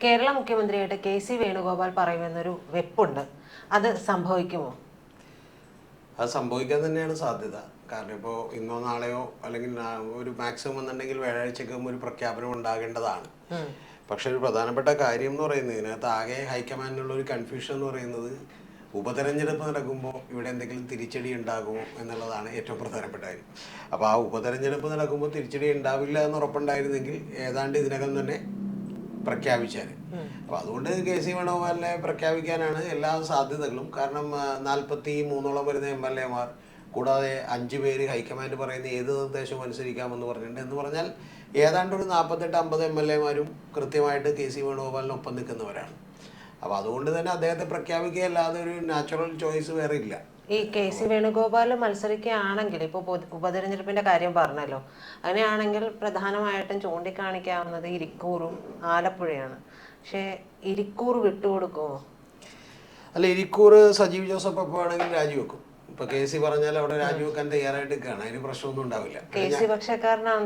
Kerala മുഖ്യമന്ത്രിയായിട്ട് K C. Venugopal പറയുമെന്നൊരു വെപ്പുണ്ട്. അത് സംഭവിക്കുമോ? അത് സംഭവിക്കാൻ തന്നെയാണ് സാധ്യത. കാരണം ഇപ്പോൾ ഇന്നോ നാളെയോ അല്ലെങ്കിൽ ഒരു മാക്സിമം എന്നുണ്ടെങ്കിൽ വ്യാഴാഴ്ചക്കും ഒരു പ്രഖ്യാപനം ഉണ്ടാകേണ്ടതാണ്. പക്ഷെ ഒരു പ്രധാനപ്പെട്ട കാര്യം എന്ന് പറയുന്നത് ഇതിനകത്ത് ആകെ ഹൈക്കമാൻഡിനുള്ള ഒരു കൺഫ്യൂഷൻ എന്ന് പറയുന്നത് ഉപതെരഞ്ഞെടുപ്പ് നടക്കുമ്പോൾ ഇവിടെ എന്തെങ്കിലും തിരിച്ചടി ഉണ്ടാകുമോ എന്നുള്ളതാണ് ഏറ്റവും പ്രധാനപ്പെട്ട കാര്യം. അപ്പോൾ ആ ഉപതെരഞ്ഞെടുപ്പ് നടക്കുമ്പോൾ തിരിച്ചടി ഉണ്ടാവില്ല എന്ന് ഉറപ്പുണ്ടായിരുന്നെങ്കിൽ ഏതാണ്ട് ഇതിനകം തന്നെ പ്രഖ്യാപിച്ചാൽ. അപ്പോൾ അതുകൊണ്ട് കെ.സി. വേണുഗോപാലിനെ പ്രഖ്യാപിക്കാനാണ് എല്ലാ സാധ്യതകളും. കാരണം 43 വരുന്ന MLA മാർ കൂടാതെ 5 പേര് ഹൈക്കമാൻഡ് പറയുന്ന ഏത് നിർദ്ദേശവും അനുസരിക്കാമെന്ന് പറഞ്ഞിട്ടുണ്ട്. എന്ന് പറഞ്ഞാൽ ഏതാണ്ട് ഒരു 48-50 MLA മാരും കൃത്യമായിട്ട് കെ.സി. വേണുഗോപാലിനൊപ്പം നിൽക്കുന്നവരാണ്. അപ്പോൾ അതുകൊണ്ട് തന്നെ അദ്ദേഹത്തെ പ്രഖ്യാപിക്കുകയല്ലാതെ ഒരു നാച്ചുറൽ ചോയ്സ് വേറെ ഇല്ല. ഈ കെ.സി. വേണുഗോപാൽ മത്സരിക്കുകയാണെങ്കിൽ ഇപ്പോൾ ഉപതെരഞ്ഞെടുപ്പിന്റെ കാര്യം പറഞ്ഞല്ലോ, അങ്ങനെയാണെങ്കിൽ പ്രധാനമായിട്ടും ചൂണ്ടിക്കാണിക്കാവുന്നത് ഇരിക്കൂറും ആലപ്പുഴയാണ്. പക്ഷേ ഇരിക്കൂർ വിട്ടുകൊടുക്കുമോ? അല്ല, ഇരിക്കൂർ സജീവ് ജോസഫ് അപ്പോൾ ആണെങ്കിൽ രാജിവെക്കും. ഇപ്പൊ കെ.സി. പറഞ്ഞാൽ അവിടെ രാജിവെക്കാൻ തയ്യാറായിട്ട് നിൽക്കുകയാണ്. അതിന് പ്രശ്നമൊന്നും ഉണ്ടാവില്ല. കെ.സി. പക്ഷക്കാരനാണ്.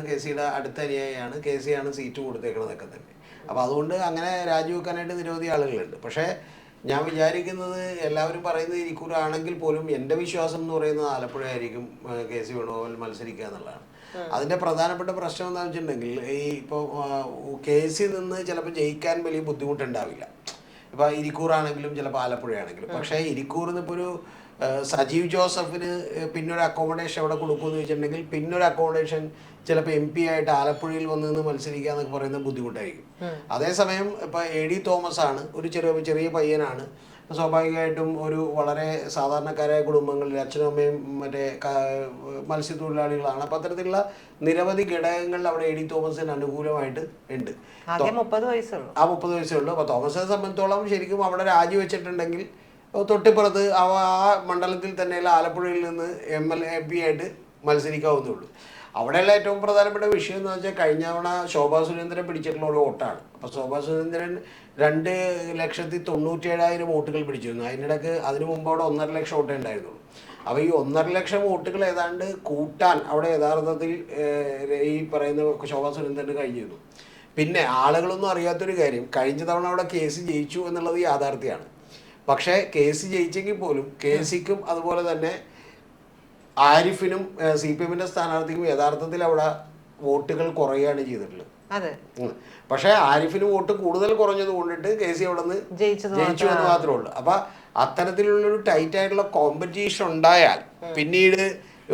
കെ.സി.യുടെ അടുത്ത അനുയായിയാണ്. കെ.സി.ആണ് സീറ്റ് കൊടുത്തേക്കണതൊക്കെ തന്നെ. അപ്പോൾ അതുകൊണ്ട് അങ്ങനെ രാജിവെക്കാനായിട്ട് നിരവധി ആളുകളുണ്ട്. പക്ഷേ ഞാൻ വിചാരിക്കുന്നത് എല്ലാവരും പറയുന്നത് ഇരിക്കൂർ ആണെങ്കിൽ പോലും എൻ്റെ വിശ്വാസം എന്ന് പറയുന്നത് ആലപ്പുഴ ആയിരിക്കും കെ.സി. വേണുഗോപാൽ മത്സരിക്കുക എന്നുള്ളതാണ്. അതിൻ്റെ പ്രധാനപ്പെട്ട പ്രശ്നം എന്താണെന്ന് വെച്ചിട്ടുണ്ടെങ്കിൽ ഈ ഇപ്പോൾ കെ.സി. നിന്ന് ചിലപ്പോൾ ജയിക്കാൻ വലിയ ബുദ്ധിമുട്ടുണ്ടാവില്ല. ഇപ്പോൾ ഇരിക്കൂറാണെങ്കിലും ചിലപ്പോൾ ആലപ്പുഴയാണെങ്കിലും. പക്ഷേ ഇരിക്കൂറിന് ഇപ്പോൾ ഒരു സജീവ് ജോസഫിന് പിന്നൊരു അക്കോമഡേഷൻ അവിടെ കൊടുക്കുമെന്ന് വെച്ചിട്ടുണ്ടെങ്കിൽ പിന്നൊരു അക്കോമഡേഷൻ ചിലപ്പോൾ MP ആയിട്ട് ആലപ്പുഴയിൽ വന്ന് മത്സരിക്കുക എന്നൊക്കെ പറയുന്നത് ബുദ്ധിമുട്ടായിരിക്കും. അതേസമയം ഇപ്പോൾ A.D. തോമസ് ആണ്, ഒരു ചെറിയ പയ്യനാണ്. സ്വാഭാവികമായിട്ടും ഒരു വളരെ സാധാരണക്കാരായ കുടുംബങ്ങളിൽ അച്ഛനും അമ്മയും മറ്റേ മത്സ്യത്തൊഴിലാളികളാണ്. അപ്പം അത്തരത്തിലുള്ള നിരവധി ഘടകങ്ങൾ അവിടെ A.D. തോമസിന് അനുകൂലമായിട്ട് ഉണ്ട്. ആ 30 വയസ്സേ ഉള്ളൂ. അപ്പോൾ തോമസിനെ സംബന്ധിച്ചോളം ശരിക്കും അവിടെ രാജിവെച്ചിട്ടുണ്ടെങ്കിൽ തൊട്ടിപ്പുറത്ത് ആ മണ്ഡലത്തിൽ തന്നെയുള്ള ആലപ്പുഴയിൽ നിന്ന് MP ആയിട്ട് മത്സരിക്കാവുന്നേ ഉള്ളൂ. അവിടെയുള്ള ഏറ്റവും പ്രധാനപ്പെട്ട വിഷയം എന്ന് വെച്ചാൽ കഴിഞ്ഞ തവണ ശോഭാ സുരേന്ദ്രൻ പിടിച്ചിട്ടുള്ള ഒരു വോട്ടാണ്. അപ്പോൾ ശോഭാ സുരേന്ദ്രൻ 2,97,000 വോട്ടുകൾ പിടിച്ചിരുന്നു. അതിനിടയ്ക്ക് അതിനു മുമ്പ് അവിടെ 1.5 ലക്ഷം വോട്ടേ ഉണ്ടായിരുന്നുള്ളൂ. അപ്പോൾ ഈ 1.5 ലക്ഷം വോട്ടുകൾ ഏതാണ്ട് കൂട്ടാൻ അവിടെ യഥാർത്ഥത്തിൽ ഈ പറയുന്ന ശോഭാ സുരേന്ദ്രന് കഴിഞ്ഞിരുന്നു. പിന്നെ ആളുകളൊന്നും അറിയാത്തൊരു കാര്യം, കഴിഞ്ഞ തവണ അവിടെ കെ.സി. ജയിച്ചു എന്നുള്ളത് യാഥാർത്ഥ്യമാണ്. പക്ഷേ കെ.സി. ജയിച്ചെങ്കിൽ പോലും കെ.സിക്കും അതുപോലെ തന്നെ ആരിഫിനും CPM-ന്റെ സ്ഥാനാർത്ഥിക്കും യഥാർത്ഥത്തിൽ അവിടെ വോട്ടുകൾ കുറയുകയാണ് ചെയ്തിട്ടുള്ളത്. പക്ഷേ ആരിഫിന് വോട്ട് കൂടുതൽ കുറഞ്ഞത് കൊണ്ടിട്ട് കെ.സി. അവിടെ നിന്ന് ജയിച്ചു എന്ന് മാത്രമേ ഉള്ളൂ. അപ്പൊ അത്തരത്തിലുള്ളൊരു ടൈറ്റ് ആയിട്ടുള്ള കോമ്പറ്റീഷൻ ഉണ്ടായാൽ പിന്നീട്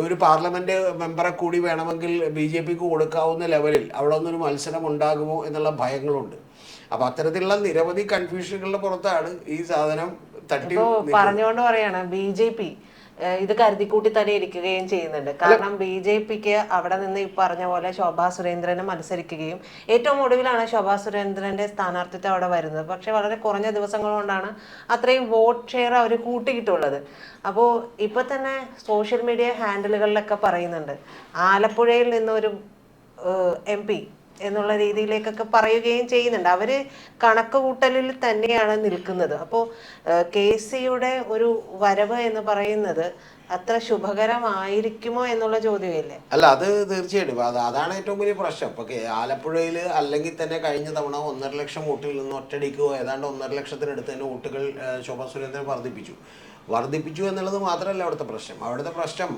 ഒരു പാർലമെന്റ് മെമ്പറെ കൂടി വേണമെങ്കിൽ BJP-ക്ക് കൊടുക്കാവുന്ന ലെവലിൽ അവിടെ ഒന്നൊരു മത്സരം ഉണ്ടാകുമോ എന്നുള്ള ഭയങ്ങളുണ്ട്. അപ്പൊ അത്തരത്തിലുള്ള നിരവധി കൺഫ്യൂഷനുകളുടെ പുറത്താണ് ഈ സാധനം പറഞ്ഞുകൊണ്ട് പറയാണ് BJP ഇത് കരുതിക്കൂട്ടി തന്നെ ഇരിക്കുകയും ചെയ്യുന്നുണ്ട്. കാരണം BJP-ക്ക് അവിടെ നിന്ന് ഈ പറഞ്ഞ പോലെ ശോഭാ സുരേന്ദ്രനെ മത്സരിക്കുകയും ഏറ്റവും ഒടുവിലാണ് ശോഭാ സുരേന്ദ്രന്റെ സ്ഥാനാർത്ഥിത്വം അവിടെ വരുന്നത്. പക്ഷെ വളരെ കുറഞ്ഞ ദിവസങ്ങൾ കൊണ്ടാണ് അത്രയും വോട്ട് ഷെയർ അവർ കൂട്ടിയിട്ടുള്ളത്. അപ്പോൾ ഇപ്പൊ തന്നെ സോഷ്യൽ മീഡിയ ഹാൻഡിലുകളിലൊക്കെ പറയുന്നുണ്ട് ആലപ്പുഴയിൽ നിന്നൊരു MP എന്നുള്ള രീതിയിലേക്കൊക്കെ പറയുകയും ചെയ്യുന്നുണ്ട്. അവര് കണക്ക് കൂട്ടലിൽ തന്നെയാണ് നിൽക്കുന്നത്. അപ്പോൾ കെ.സിയുടെ ഒരു വരവ് എന്ന് പറയുന്നത് അത്ര ശുഭകരമായിരിക്കുമോ എന്നുള്ള ചോദ്യമില്ലേ? അല്ല, അത് തീർച്ചയായിട്ടും അതാണ് ഏറ്റവും വലിയ പ്രശ്നം. ഇപ്പൊ ആലപ്പുഴയിൽ അല്ലെങ്കിൽ തന്നെ കഴിഞ്ഞ തവണ 1.5 ലക്ഷം വോട്ടിൽ നിന്ന് ഒറ്റടിക്കോ ഏതാണ്ട് 1.5 ലക്ഷത്തിനടുത്ത് തന്നെ വോട്ടുകൾ ശോഭാ സുരേന്ദ്രൻ വർദ്ധിപ്പിച്ചു എന്നുള്ളത് മാത്രമല്ല അവിടുത്തെ പ്രശ്നം. അവിടുത്തെ പ്രശ്നം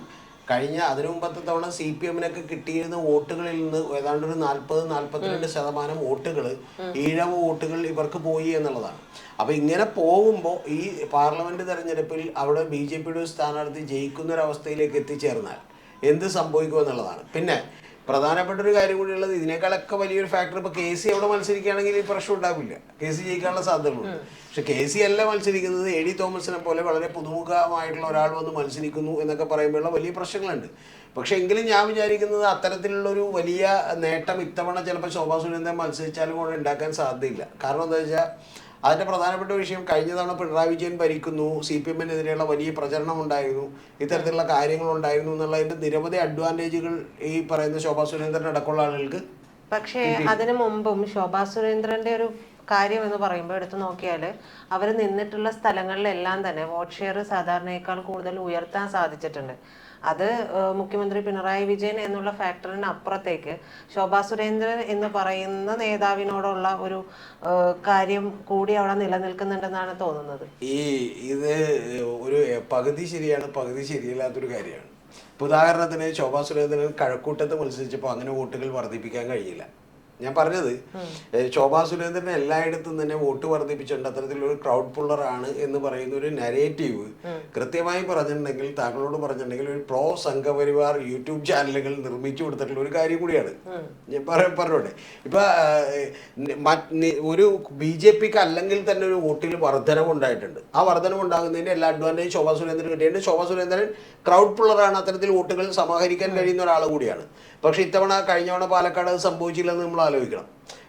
അതിനു മുമ്പത്തെ തവണ CPM-നൊക്കെ കിട്ടിയിരുന്ന വോട്ടുകളിൽ നിന്ന് ഏതാണ്ട് ഒരു 40-42% വോട്ടുകൾ ഈഴവ വോട്ടുകൾ ഇവർക്ക് പോയി എന്നുള്ളതാണ്. അപ്പോൾ ഇങ്ങനെ പോകുമ്പോൾ ഈ പാർലമെന്റ് തെരഞ്ഞെടുപ്പിൽ അവിടെ BJP-യുടെ ഒരു സ്ഥാനാർത്ഥി ജയിക്കുന്നൊരവസ്ഥയിലേക്ക് എത്തിച്ചേർന്നാൽ എന്ത് സംഭവിക്കും എന്നുള്ളതാണ്. പിന്നെ പ്രധാനപ്പെട്ട ഒരു കാര്യം കൂടിയുള്ളത്, ഇതിനേക്കാളൊക്കെ വലിയൊരു ഫാക്ടർ ഇപ്പോൾ കെ.സി. അവിടെ മത്സരിക്കുകയാണെങ്കിൽ ഈ പ്രശ്നം ഉണ്ടാവില്ല. കെ.സി. ജയിക്കാനുള്ള സാധ്യതകളുണ്ട്. പക്ഷെ കെ.സി. അല്ല മത്സരിക്കുന്നത്, A.D. തോമസിനെ പോലെ വളരെ പുതുമുഖമായിട്ടുള്ള ഒരാൾ വന്ന് മത്സരിക്കുന്നു എന്നൊക്കെ പറയുമ്പോഴുള്ള വലിയ പ്രശ്നങ്ങളുണ്ട്. പക്ഷെ എങ്കിലും ഞാൻ വിചാരിക്കുന്നത് അത്തരത്തിലുള്ളൊരു വലിയ നേട്ടം ഇത്തവണ ചിലപ്പോൾ ശോഭാ സുരേന്ദ്രൻ മത്സരിച്ചാലും കൂടെ ഉണ്ടാക്കാൻ സാധ്യതയില്ല. കാരണം എന്താ വെച്ചാൽ അതിൻ്റെ പ്രധാനപ്പെട്ട വിഷയം കഴിഞ്ഞ തവണ പിണറായി വിജയൻ ഭരിക്കുന്നു, CPM-നെതിരെയുള്ള വലിയ പ്രചരണം ഉണ്ടായിരുന്നു, ഇത്തരത്തിലുള്ള കാര്യങ്ങളുണ്ടായിരുന്നു എന്നുള്ളതിൻ്റെ നിരവധി അഡ്വാൻറ്റേജുകൾ ഈ പറയുന്ന ശോഭാ സുരേന്ദ്രൻ അടക്കമുള്ള ആളുകൾക്ക്. പക്ഷേ അതിനു മുമ്പും ശോഭാ സുരേന്ദ്രന്റെ ഒരു കാര്യം എന്ന് പറയുമ്പോൾ എടുത്തു നോക്കിയാൽ അവർ നിന്നിട്ടുള്ള സ്ഥലങ്ങളിലെല്ലാം തന്നെ വോട്ട് ഷെയർ സാധാരണയേക്കാൾ കൂടുതൽ ഉയർത്താൻ സാധിച്ചിട്ടുണ്ട്. അത് മുഖ്യമന്ത്രി പിണറായി വിജയൻ എന്നുള്ള ഫാക്ടറിന് അപ്പുറത്തേക്ക് ശോഭാ സുരേന്ദ്രൻ എന്ന് പറയുന്ന നേതാവിനോടുള്ള ഒരു കാര്യം കൂടി അവിടെ നിലനിൽക്കുന്നുണ്ടെന്നാണ് തോന്നുന്നത്. ഇത് ഒരു പകുതി ശരിയാണ്, പകുതി ശരിയല്ലാത്തൊരു കാര്യമാണ്. ഉദാഹരണത്തിന് ശോഭാ സുരേന്ദ്രൻ കഴക്കൂട്ടത്ത് മത്സരിച്ചപ്പോൾ അങ്ങനെ വോട്ടുകൾ വർദ്ധിപ്പിക്കാൻ കഴിയില്ല. ഞാൻ പറഞ്ഞത് ശോഭാ സുരേന്ദ്രൻ എല്ലായിടത്തും തന്നെ വോട്ട് വർദ്ധിപ്പിച്ചിട്ടുണ്ട്, അത്തരത്തിലൊരു ക്രൗഡ് പുള്ളർ ആണ് എന്ന് പറയുന്ന ഒരു നരേറ്റീവ് കൃത്യമായി പറഞ്ഞിട്ടുണ്ടെങ്കിൽ, താങ്കളോട് പറഞ്ഞിട്ടുണ്ടെങ്കിൽ ഒരു പ്രോ സംഘപരിവാർ യൂട്യൂബ് ചാനലുകൾ നിർമ്മിച്ചു കൊടുത്തിട്ടുള്ള ഒരു കാര്യം കൂടിയാണ്. ഞാൻ പറഞ്ഞോട്ടെ, ഇപ്പൊ ഒരു BJP അല്ലെങ്കിൽ തന്നെ ഒരു വോട്ടിൽ വർധനവ് ഉണ്ടായിട്ടുണ്ട്. ആ വർധനവ് ഉണ്ടാകുന്നതിന്റെ എല്ലാ അഡ്വാൻറ്റേജ് ശോഭാ സുരേന്ദ്രൻ കിട്ടിയിട്ടുണ്ട്. ശോഭാ സുരേന്ദ്രൻ ക്രൗഡ് പുള്ളറാണ്, അത്തരത്തിൽ വോട്ടുകൾ സമാഹരിക്കാൻ കഴിയുന്ന ഒരാൾ കൂടിയാണ്. പക്ഷെ ഇത്തവണ കഴിഞ്ഞ തവണ പാലക്കാട് അത് സംഭവിച്ചില്ലെന്ന് നമ്മൾ ആലോചിക്കണം.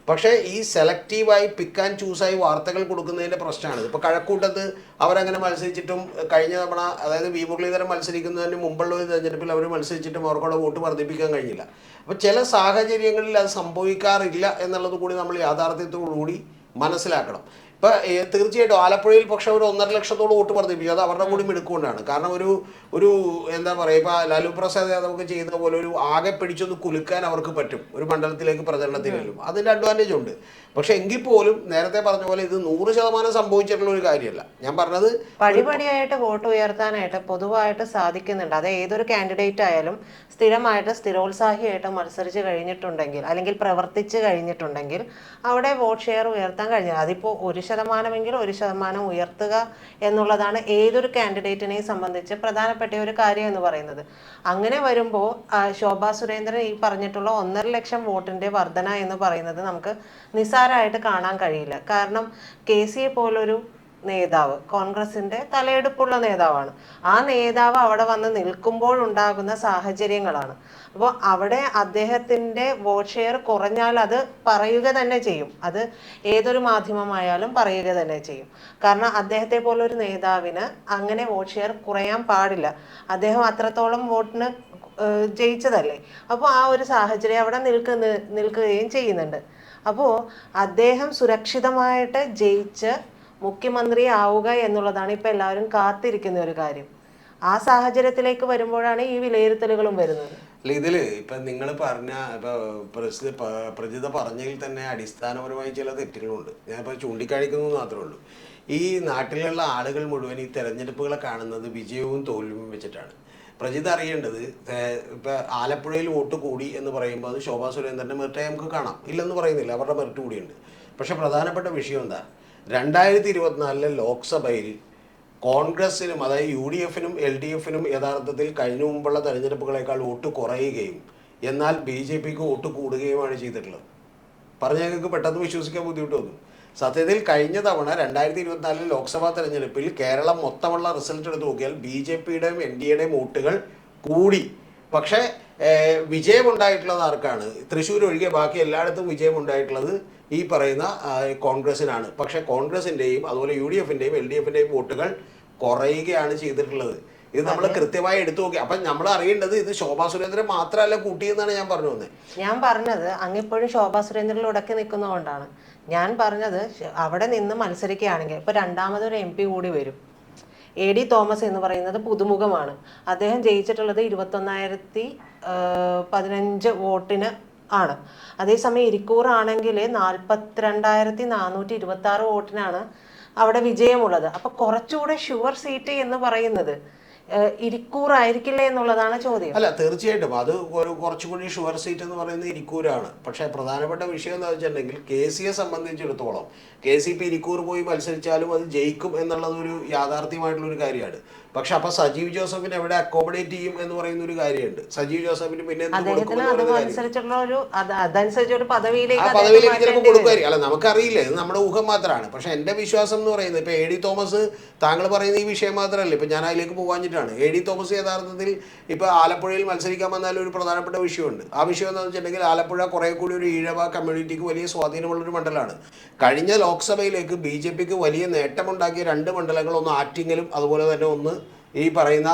പക്ഷേ ഈ സെലക്റ്റീവായി പിക്ക് ആൻഡ് ചൂസായി വാർത്തകൾ കൊടുക്കുന്നതിൻ്റെ പ്രശ്നമാണ്. ഇപ്പോൾ കഴക്കൂട്ടത്ത് അവരങ്ങനെ മത്സരിച്ചിട്ടും കഴിഞ്ഞ തവണ, അതായത് വി മുരളീധരൻ മത്സരിക്കുന്നതിന് മുമ്പുള്ള ഒരു തെരഞ്ഞെടുപ്പിൽ അവർ മത്സരിച്ചിട്ടും അവർക്കുള്ള വോട്ട് വർദ്ധിപ്പിക്കാൻ കഴിഞ്ഞില്ല. അപ്പോൾ ചില സാഹചര്യങ്ങളിൽ അത് സംഭവിക്കാറില്ല എന്നുള്ളത് കൂടി നമ്മൾ യാഥാർത്ഥ്യത്തോടുകൂടി മനസ്സിലാക്കണം. ഇപ്പം തീർച്ചയായിട്ടും ആലപ്പുഴയിൽ പക്ഷേ ഒരു 1.5 ലക്ഷത്തോളം വോട്ട് വർദ്ധിപ്പിച്ചു. അത് അവരുടെ കൂടി മിടുക്കൊണ്ടാണ്. കാരണം ഒരു എന്താ പറയുക, ഇപ്പോൾ ലാലു പ്രസാദ് യാദവൊക്കെ ചെയ്യുന്ന പോലെ ഒരു ആകെ പിടിച്ചൊന്ന് കുലുക്കാൻ അവർക്ക് പറ്റും ഒരു മണ്ഡലത്തിലേക്ക് പ്രചരണത്തിലും. അതിൻ്റെ അഡ്വാൻറ്റേജ് ഉണ്ട്. പക്ഷെ എങ്കിൽ പോലും നേരത്തെ പറഞ്ഞ പോലെ ഇത് 100% സംഭവിച്ചിട്ടുള്ള ഒരു കാര്യമല്ല. ഞാൻ പറഞ്ഞത് പടിപടിയായിട്ട് വോട്ട് ഉയർത്താനായിട്ട് പൊതുവായിട്ട് സാധിക്കുന്നുണ്ട്. അത് ഏതൊരു കാൻഡിഡേറ്റ് ആയാലും സ്ഥിരമായിട്ട് സ്ഥിരോത്സാഹിയായിട്ട് മത്സരിച്ച് കഴിഞ്ഞിട്ടുണ്ടെങ്കിൽ അല്ലെങ്കിൽ പ്രവർത്തിച്ച് കഴിഞ്ഞിട്ടുണ്ടെങ്കിൽ അവിടെ വോട്ട് ഷെയർ ഉയർത്താൻ കഴിഞ്ഞു. അതിപ്പോൾ 1% 1% ഉയർത്തുക എന്നുള്ളതാണ് ഏതൊരു കാൻഡിഡേറ്റിനെയും സംബന്ധിച്ച് പ്രധാനപ്പെട്ട ഒരു കാര്യം എന്ന് പറയുന്നത്. അങ്ങനെ വരുമ്പോൾ ശോഭാ സുരേന്ദ്രൻ ഈ പറഞ്ഞിട്ടുള്ള 1.5 ലക്ഷം വോട്ടിന്റെ വർധന എന്ന് പറയുന്നത് നമുക്ക് നിസ്സാരമായിട്ട് കാണാൻ കഴിയില്ല. കാരണം KCയെ പോലൊരു നേതാവ്, കോൺഗ്രസിന്റെ തലയെടുപ്പുള്ള നേതാവാണ്. ആ നേതാവ് അവിടെ വന്ന് നിൽക്കുമ്പോഴുണ്ടാകുന്ന സാഹചര്യങ്ങളാണ്. അപ്പോൾ അവിടെ അദ്ദേഹത്തിന്റെ വോട്ട് ഷെയർ കുറഞ്ഞാൽ അത് പറയുക തന്നെ ചെയ്യും. അത് ഏതൊരു മാധ്യമമായാലും പറയുക തന്നെ ചെയ്യും. കാരണം അദ്ദേഹത്തെ പോലൊരു നേതാവിന് അങ്ങനെ വോട്ട് ഷെയർ കുറയാൻ പാടില്ല. അദ്ദേഹം അത്രത്തോളം വോട്ടിന് ജയിച്ചതല്ലേ. അപ്പോൾ ആ ഒരു സാഹചര്യം അവിടെ നിൽക്കുകയും ചെയ്യുന്നുണ്ട്. അപ്പോൾ അദ്ദേഹം സുരക്ഷിതമായിട്ട് ജയിച്ച് മുഖ്യമന്ത്രി ആവുക എന്നുള്ളതാണ് ഇപ്പം എല്ലാവരും കാത്തിരിക്കുന്ന ഒരു കാര്യം. ആ സാഹചര്യത്തിലേക്ക് വരുമ്പോഴാണ് ഈ വിലയിരുത്തലുകളും വരുന്നത്. അല്ല, ഇതില് ഇപ്പൊ നിങ്ങൾ പറഞ്ഞ ഇപ്പൊ പ്രജിത പറഞ്ഞതിൽ തന്നെ അടിസ്ഥാനപരമായി ചില തെറ്റുകളുണ്ട്. ഞാനിപ്പോൾ ചൂണ്ടിക്കാണിക്കുന്നത് മാത്രമേ ഉള്ളൂ. ഈ നാട്ടിലുള്ള ആളുകൾ മുഴുവൻ ഈ തെരഞ്ഞെടുപ്പുകളെ കാണുന്നത് വിജയവും തോൽവിയും വെച്ചിട്ടാണ്. പ്രജിത അറിയേണ്ടത്, ഇപ്പൊ ആലപ്പുഴയിൽ വോട്ട് കൂടി എന്ന് പറയുമ്പോൾ അത് ശോഭാ സുരേന്ദ്രന്റെ മെറിറ്റ് നമുക്ക് കാണാം, ഇല്ലെന്ന് പറയുന്നില്ല, അവരുടെ മെറിറ്റ് കൂടിയുണ്ട്. പക്ഷെ പ്രധാനപ്പെട്ട വിഷയം എന്താ, 2024 ലോക്സഭയിൽ കോൺഗ്രസിനും, അതായത് UDFനും LDFനും യഥാർത്ഥത്തിൽ കഴിഞ്ഞ മുമ്പുള്ള തെരഞ്ഞെടുപ്പുകളേക്കാൾ വോട്ട് കുറയുകയും എന്നാൽ BJPക്ക് വോട്ട് കൂടുകയുമാണ് ചെയ്തിട്ടുള്ളത്. പറഞ്ഞ ഞങ്ങൾക്ക് പെട്ടെന്ന് വിശ്വസിക്കാൻ ബുദ്ധിമുട്ട് വന്നു. സത്യത്തിൽ കഴിഞ്ഞ തവണ 2024 ലോക്സഭാ തെരഞ്ഞെടുപ്പിൽ കേരളം മൊത്തമുള്ള റിസൾട്ട് എടുത്ത് നോക്കിയാൽ BJPയുടെയും NDAയുടെയും വോട്ടുകൾ കൂടി. പക്ഷേ വിജയമുണ്ടായിട്ടുള്ളത് ആർക്കാണ്? തൃശ്ശൂർ ഒഴികെ ബാക്കി എല്ലായിടത്തും വിജയമുണ്ടായിട്ടുള്ളത് ഈ പറയുന്ന കോൺഗ്രസിനാണ്. പക്ഷേ കോൺഗ്രസിൻ്റെയും അതുപോലെ UDFൻ്റെയും LDFൻ്റെയും വോട്ടുകൾ കുറയുകയാണ് ചെയ്തിട്ടുള്ളത്. ഇത് നമ്മൾ കൃത്യമായി എടുത്തു നോക്കി. അപ്പം നമ്മൾ അറിയേണ്ടത് ഇത് ശോഭാ സുരേന്ദ്രൻ മാത്രമല്ല കൂട്ടിയെന്നാണ് ഞാൻ പറഞ്ഞു വന്നത്. ഞാൻ പറഞ്ഞത് അങ്ങിപ്പോഴും ശോഭാ സുരേന്ദ്രനിൽ ഉടക്കി നിൽക്കുന്നതുകൊണ്ടാണ് ഞാൻ പറഞ്ഞത്. അവിടെ നിന്ന് മത്സരിക്കുകയാണെങ്കിൽ ഇപ്പോൾ രണ്ടാമതൊരു MP കൂടി വരും. AD തോമസ് എന്ന് പറയുന്നത് പുതുമുഖമാണ്. അദ്ദേഹം ജയിച്ചിട്ടുള്ളത് 21,015 വോട്ടിന് ആണ്. അതേസമയം ഇരിക്കൂർ ആണെങ്കിൽ 42,426 വോട്ടിനാണ് അവിടെ വിജയമുള്ളത്. അപ്പോൾ കുറച്ചുകൂടെ ഷുവർ സീറ്റ് എന്ന് പറയുന്നത് ഇരിക്കൂർ ആയിരിക്കില്ലേ എന്നുള്ളതാണ് ചോദ്യം. അല്ല, തീർച്ചയായിട്ടും അത് കുറച്ചുകൂടി ഷുവർ സീറ്റ് എന്ന് പറയുന്നത് ഇരിക്കൂരാണ്. പക്ഷേ പ്രധാനപ്പെട്ട വിഷയം എന്താ വെച്ചിട്ടുണ്ടെങ്കിൽ KCയെ സംബന്ധിച്ചിടത്തോളം KCP ഇരിക്കൂർ പോയി മത്സരിച്ചാലും അത് ജയിക്കും എന്നുള്ളത് ഒരു യാഥാർത്ഥ്യമായിട്ടുള്ളൊരു കാര്യമാണ്. പക്ഷെ അപ്പൊ സജീവ് ജോസഫിന് എവിടെ അക്കോമഡേറ്റ് ചെയ്യും എന്ന് പറയുന്ന ഒരു കാര്യമുണ്ട്. സജീവ് ജോസഫിന് പിന്നെ പദവിയിലേക്ക് ചിലപ്പോൾ കൊടുക്കുമായിരിക്കും. അല്ല, നമുക്കറിയില്ല, ഇത് നമ്മുടെ ഊഹം മാത്രമാണ്. പക്ഷെ എൻ്റെ വിശ്വാസം എന്ന് പറയുന്നത് ഇപ്പൊ AD തോമസ്, താങ്കൾ പറയുന്ന ഈ വിഷയം മാത്രമല്ല, ഇപ്പൊ ഞാൻ അതിലേക്ക് പോകാഞ്ഞിട്ടാണ്. AD തോമസ് യഥാർത്ഥത്തിൽ ഇപ്പൊ ആലപ്പുഴയിൽ മത്സരിക്കാൻ വന്നാലും ഒരു പ്രധാനപ്പെട്ട വിഷയമുണ്ട്. ആ വിഷയം എന്താണെന്ന് വെച്ചിട്ടുണ്ടെങ്കിൽ ആലപ്പുഴ കുറെ കൂടി ഒരു ഈഴവ കമ്മ്യൂണിറ്റിക്ക് വലിയ സ്വാധീനമുള്ളൊരു മണ്ഡലമാണ്. കഴിഞ്ഞ ലോക്സഭയിലേക്ക് BJPക്ക് വലിയ നേട്ടമുണ്ടാക്കിയ 2 മണ്ഡലങ്ങൾ, ഒന്ന് ആറ്റിങ്ങലും അതുപോലെ തന്നെ ഒന്ന് ഈ പറയുന്ന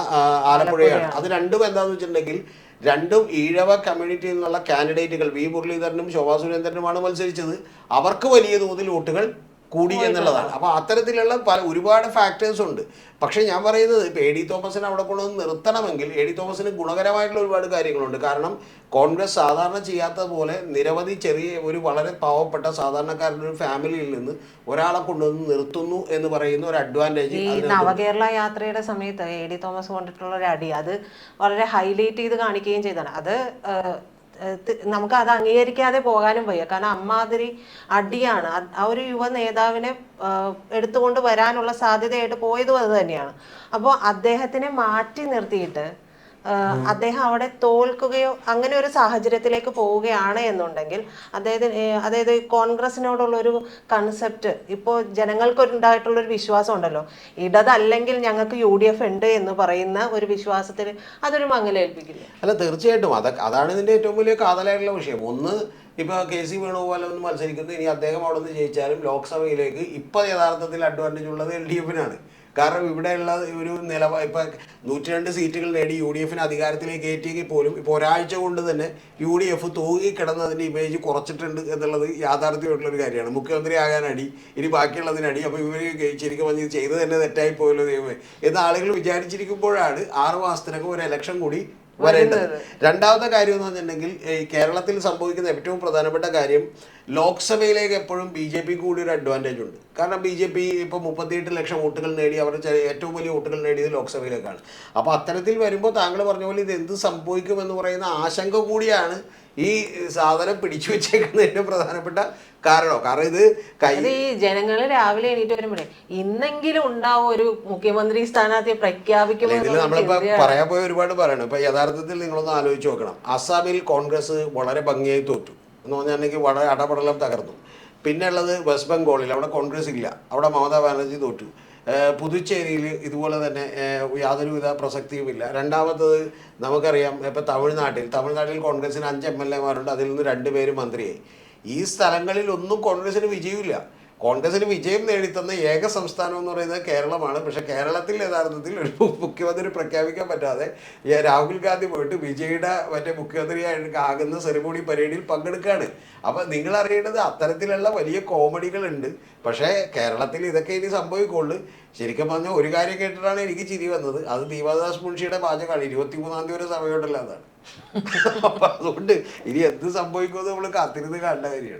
ആലപ്പുഴയാണ്. അത് രണ്ടും എന്താണെന്ന് വെച്ചിട്ടുണ്ടെങ്കിൽ രണ്ടും ഈഴവ കമ്മ്യൂണിറ്റിയിൽ നിന്നുള്ള കാൻഡിഡേറ്റുകൾ വി മുരളീധരനും ശോഭാ സുരേന്ദ്രനുമാണ് മത്സരിച്ചത്. അവർക്ക് വലിയ തോതിൽ വോട്ടുകൾ കൂടി എന്നുള്ളതാണ്. അപ്പോൾ അത്തരത്തിലുള്ള ഒരുപാട് ഫാക്ടേഴ്സ് ഉണ്ട്. പക്ഷേ ഞാൻ പറയുന്നത് ഇപ്പോൾ എ ഡി തോമസിനെ അവിടെ കൊണ്ടുവന്ന് നിർത്തണമെങ്കിൽ എ ഡി തോമസിന് ഗുണകരമായിട്ടുള്ള ഒരുപാട് കാര്യങ്ങളുണ്ട്. കാരണം കോൺഗ്രസ് സാധാരണ ചെയ്യാത്തതുപോലെ നിരവധി ചെറിയ ഒരു വളരെ പാവപ്പെട്ട സാധാരണക്കാരുടെ ഒരു ഫാമിലിയിൽ നിന്ന് ഒരാളെ കൊണ്ടുവന്ന് നിർത്തുന്നു എന്ന് പറയുന്ന ഒരു അഡ്വാൻറ്റേജ്. ഈ നവകേരള യാത്രയുടെ സമയത്ത് എ ഡി തോമസ് കൊണ്ടിട്ടുള്ള ഒരു അടി അത് വളരെ ഹൈലൈറ്റ് ചെയ്ത് കാണിക്കുകയും ചെയ്തതാണ്. അത് നമുക്ക് അത് അംഗീകരിക്കാതെ പോകാനും വയ്യ. കാരണം അമ്മാതിരി അടിയാണ്. ആ ഒരു യുവ നേതാവിനെ എടുത്തുകൊണ്ട് വരാനുള്ള സാധ്യതയായിട്ട് പോയതും അത് തന്നെയാണ്. അപ്പോൾ അദ്ദേഹത്തിനെ മാറ്റി നിർത്തിയിട്ട് അദ്ദേഹം അവിടെ തോൽക്കുകയോ അങ്ങനെ ഒരു സാഹചര്യത്തിലേക്ക് പോവുകയാണ് എന്നുണ്ടെങ്കിൽ അതായത് കോൺഗ്രസിനോടുള്ള ഒരു കൺസെപ്റ്റ് ഇപ്പോൾ ജനങ്ങൾക്കൊരുണ്ടായിട്ടുള്ളൊരു വിശ്വാസം ഉണ്ടല്ലോ, ഇടതല്ലെങ്കിൽ ഞങ്ങൾക്ക് UDF ഉണ്ട് എന്ന് പറയുന്ന ഒരു വിശ്വാസത്തിൽ അതൊരു മങ്ങലേൽപ്പിക്കില്ല. അല്ല, തീർച്ചയായിട്ടും അതാണ് ഇതിൻ്റെ ഏറ്റവും വലിയ കാതലായിട്ടുള്ള വിഷയം. ഒന്ന്, ഇപ്പോൾ KC വേണുഗോപാൽ ഒന്ന് മത്സരിക്കുന്നു, ഇനി അദ്ദേഹം അവിടെ നിന്ന് ജയിച്ചാലും ലോക്സഭയിലേക്ക് ഇപ്പോൾ യഥാർത്ഥത്തിൽ അഡ്വാൻറ്റേജ് ഉള്ളത് LDF-നാണ്. കാരണം ഇവിടെയുള്ള ഒരു ഇപ്പം 102 സീറ്റുകൾ നേടി UDF-നെ അധികാരത്തിലേക്ക് കയറ്റിയെങ്കിൽ പോലും ഇപ്പോൾ ഒരാഴ്ച കൊണ്ട് തന്നെ UDF തൂങ്ങിക്കിടന്നതിൻ്റെ ഇമേജ് കുറച്ചിട്ടുണ്ട് എന്നുള്ളത് യാഥാർത്ഥ്യമായിട്ടുള്ളൊരു കാര്യമാണ്. മുഖ്യമന്ത്രി ആകാനടി, ഇനി ബാക്കിയുള്ളതിനടി. അപ്പോൾ ഇവർ ശരിക്കും പറഞ്ഞ് ചെയ്ത് തന്നെ തെറ്റായി പോയല്ലോ ദൈവമേ എന്ന് ആളുകൾ വിചാരിച്ചിരിക്കുമ്പോഴാണ് 6 മാസത്തിനകം ഒരു ഇലക്ഷൻ കൂടി വരേണ്ടത്. രണ്ടാമത്തെ കാര്യം എന്ന് പറഞ്ഞിട്ടുണ്ടെങ്കിൽ ഈ കേരളത്തിൽ സംഭവിക്കുന്ന ഏറ്റവും പ്രധാനപ്പെട്ട കാര്യം, ലോക്സഭയിലേക്ക് എപ്പോഴും BJP കൂടി ഒരു അഡ്വാൻറ്റേജ് ഉണ്ട്. കാരണം BJP ഇപ്പോൾ 38 ലക്ഷം വോട്ടുകൾ നേടി, അവർ ഏറ്റവും വലിയ വോട്ടുകൾ നേടിയത് ലോക്സഭയിലേക്കാണ്. അപ്പോൾ അത്തരത്തിൽ വരുമ്പോൾ താങ്കൾ പറഞ്ഞ പോലെ ഇത് എന്ത് സംഭവിക്കുമെന്ന് പറയുന്ന ആശങ്ക കൂടിയാണ് ഈ സാധനം പിടിച്ചു വെച്ചേക്കുന്നതിൻ്റെ പ്രധാനപ്പെട്ട കാരണം. കാരണം ഇത് ഈ ജനങ്ങൾ രാവിലെ എണീറ്റ് വരുമ്പോഴേ ഇന്നെങ്കിലും ഉണ്ടാവും ഒരു മുഖ്യമന്ത്രി സ്ഥാനാർത്ഥിയെ പ്രഖ്യാപിക്കുമ്പോൾ. ഇതിൽ നമ്മളിപ്പോൾ പറയാൻ പോയ ഒരുപാട് പറയണം. ഇപ്പം യഥാർത്ഥത്തിൽ നിങ്ങളൊന്ന് ആലോചിച്ച് നോക്കണം. അസാമിൽ കോൺഗ്രസ് വളരെ ഭംഗിയായി തോറ്റു എന്ന് പറഞ്ഞിട്ടുണ്ടെങ്കിൽ വളരെ അടപടലം തകർന്നു. പിന്നെ ഉള്ളത് വെസ്റ്റ് ബംഗാളിൽ, അവിടെ കോൺഗ്രസ് ഇല്ല, അവിടെ മമതാ ബാനർജി തോറ്റു. പുതുച്ചേരിയിൽ ഇതുപോലെ തന്നെ യാതൊരുവിധ പ്രസക്തിയുമില്ല. രണ്ടാമത്തത് നമുക്കറിയാം, ഇപ്പോൾ തമിഴ്നാട്ടിൽ കോൺഗ്രസിന് 5 MLA-മാരുണ്ട്, അതിൽ നിന്ന് 2 പേര് മന്ത്രിയായി. ഈ സ്ഥലങ്ങളിലൊന്നും കോൺഗ്രസിന് വിജയമില്ല. കോൺഗ്രസിന് വിജയം നേടിത്തന്ന ഏക സംസ്ഥാനം എന്ന് പറയുന്നത് കേരളമാണ്. പക്ഷെ കേരളത്തിൽ യഥാർത്ഥത്തിൽ ഒരു മുഖ്യമന്ത്രി പ്രഖ്യാപിക്കാൻ പറ്റാതെ രാഹുൽ ഗാന്ധി പോയിട്ട് വിജയുടെ മുഖ്യമന്ത്രിയാകുന്ന സെറിമോണി പരേഡിൽ പങ്കെടുക്കുകയാണ്. അപ്പം നിങ്ങൾ അറിയേണ്ടത് അത്തരത്തിലുള്ള വലിയ കോമഡികളുണ്ട്. പക്ഷേ കേരളത്തിൽ ഇതൊക്കെ ഇനി സംഭവിക്കുള്ളൂ. ശരിക്കും പറഞ്ഞാൽ ഒരു കാര്യം കേട്ടിട്ടാണ് എനിക്ക് ചിരി വന്നത്. അത് ദീപാദാസ് മുൻഷിയുടെ പാചകമാണ്. 23-ാം തീയതി വരെ സമയമുണ്ടല്ലോ, അതാണ്. അപ്പം അതുകൊണ്ട് ഇനി എന്ത് സംഭവിക്കുമെന്ന് നമ്മൾ കാത്തിരുന്ന് കാണേണ്ട കാര്യമാണ്.